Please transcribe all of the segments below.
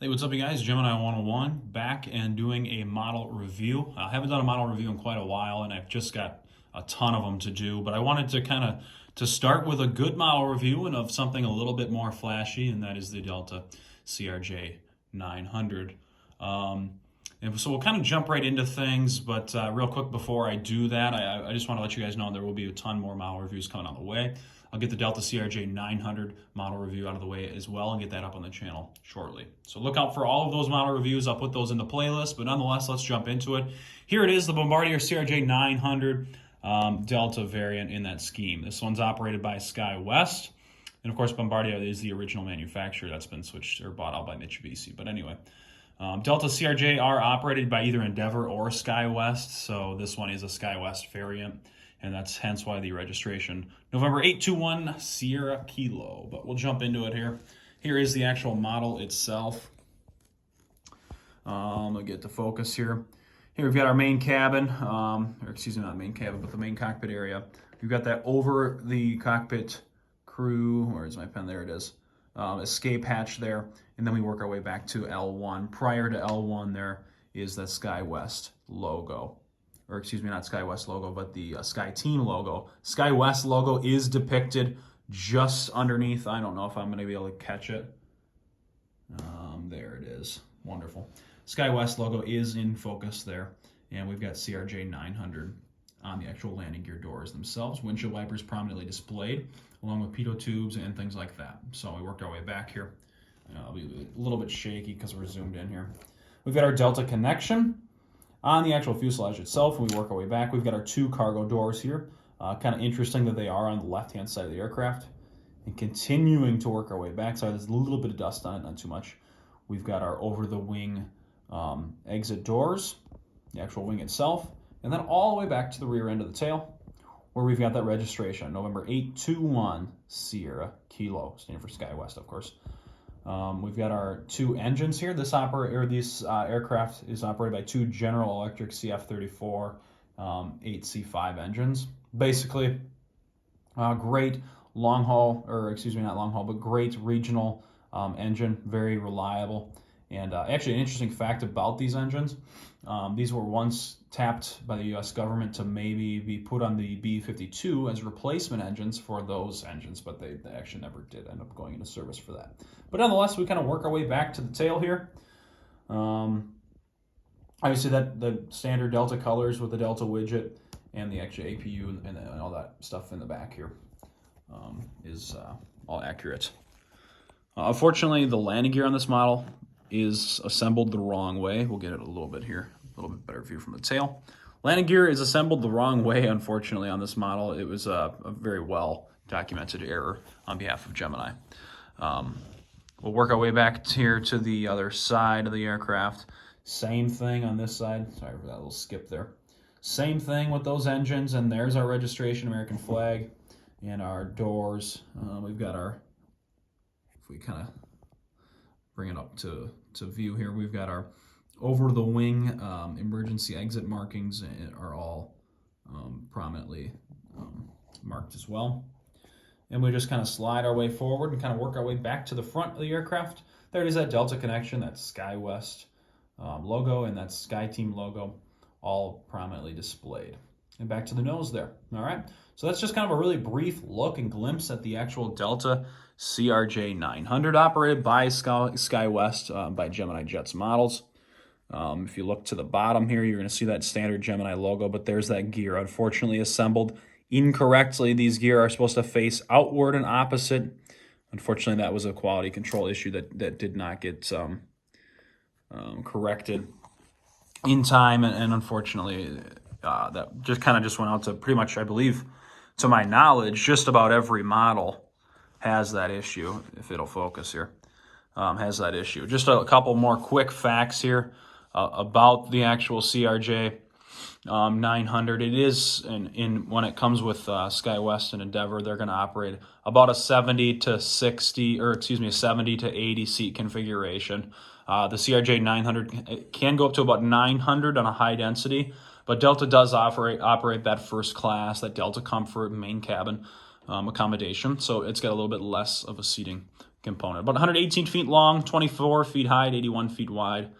Hey, what's up, you guys? Gemini 101 back and doing a model review. I haven't done a model review in quite a while, and I've just got a ton of them to do. But I wanted to start with a good model review and of something a little bit more flashy, and that is the Delta Crj-900. And so we'll kind of jump right into things, but real quick before I do that, I just want to let you guys know there will be a ton more model reviews coming on the way. I'll get the Delta Crj-900 model review out of the way as well and get that up on the channel shortly. So look out for all of those model reviews. I'll put those in the playlist, but nonetheless, let's jump into it. Here it is, the Bombardier Crj-900 Delta variant in that scheme. This one's operated by Skywest. And of course, Bombardier is the original manufacturer that's been switched or bought out by Mitsubishi. But anyway, Delta CRJ are operated by either Endeavor or Skywest. So this one is a Skywest variant, and that's hence why the registration November 821 Sierra Kilo. But we'll jump into it here. Here is the actual model itself. I'll get to focus here. Here we've got our main cabin, or excuse me, not main cabin, but the main cockpit area. We've got that over the cockpit crew, where's my pen? There it is. Escape hatch there, and then we work our way back to L1. Prior to L1 there is that Skywest logo. Or excuse me, not Skywest logo, but the Sky Team logo. Skywest logo is depicted just underneath. I don't know if I'm going to be able to catch it. There it is. Wonderful. Skywest logo is in focus there. And we've got CRJ-900 on the actual landing gear doors themselves. Windshield wipers prominently displayed, along with pitot tubes and things like that. So we worked our way back here. I'll be a little bit shaky because we're zoomed in here. We've got our Delta connection on the actual fuselage itself. We work our way back. We've got our two cargo doors here. Kind of interesting that they are on the left-hand side of the aircraft. And continuing to work our way back. Sorry, there's a little bit of dust on it, not too much. We've got our over-the-wing exit doors, the actual wing itself, and then all the way back to the rear end of the tail, where we've got that registration, November 821 Sierra Kilo, standing for Skywest, of course. We've got our two engines here. This aircraft is operated by two General Electric CF34 8C5 engines. Basically, great long haul, or excuse me, not long haul, but great regional engine, very reliable. And actually, an interesting fact about these engines, these were once tapped by the U.S. government to maybe be put on the B-52 as replacement engines for those engines, but they actually never did end up going into service for that. But nonetheless, we kind of work our way back to the tail here. Obviously, the standard Delta colors with the Delta widget and the actual APU and all that stuff in the back here is all accurate. Unfortunately, the landing gear on this model is assembled the wrong way. We'll get it a little bit here, a little bit better view from the tail. Landing gear is assembled the wrong way, unfortunately, on this model. It was a very well documented error on behalf of Gemini. We'll work our way back here to the other side of the aircraft. Same thing on this side. Sorry for that little skip there. Same thing with those engines, and there's our registration, American flag, and our doors. We've got our, if we kind of bring it up to view here, we've got our over-the-wing emergency exit markings are all prominently marked as well. And we just kind of slide our way forward and kind of work our way back to the front of the aircraft. There it is, that Delta connection, that Skywest logo and that Sky Team logo, all prominently displayed. And back to the nose there. All right, so that's just kind of a really brief look and glimpse at the actual Delta Crj-900 operated by Skywest by Gemini Jets models. If you look to the bottom here, you're going to see that standard Gemini logo, but there's that gear, unfortunately assembled incorrectly. These gear are supposed to face outward and opposite. Unfortunately, that was a quality control issue that did not get corrected in time, and unfortunately, that just went out to pretty much, I believe, to my knowledge, just about every model has that issue. If it'll focus here, has that issue. Just a couple more quick facts here about the actual CRJ 900. It is when it comes with Skywest and Endeavor, they're going to operate about a 70 to 80 seat configuration. The CRJ 900 can go up to about 900 on a high density, but Delta does operate that first class, that Delta Comfort main cabin accommodation, so it's got a little bit less of a seating component. About 118 feet long, 24 feet high, 81 feet wide.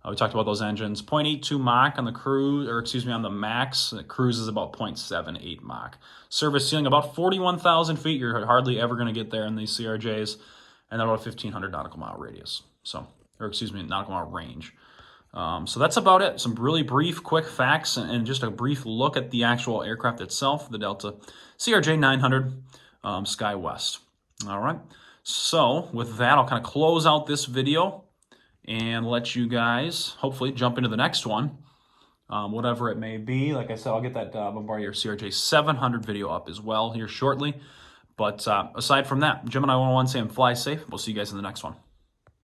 We talked about those engines. 0.82 Mach on the cruise, or excuse me, on the max. The cruise is about 0.78 Mach. Service ceiling about 41,000 feet. You're hardly ever going to get there in these CRJs, and then about 1,500 nautical mile radius. So, or excuse me, nautical mile range. So that's about it. Some really brief, quick facts, and just a brief look at the actual aircraft itself, the Delta Crj-900 Skywest. All right. So with that, I'll kind of close out this video and let you guys hopefully jump into the next one, whatever it may be. Like I said, I'll get that Bombardier CRJ-700 video up as well here shortly. But aside from that, Gemini 101 saying fly safe. We'll see you guys in the next one.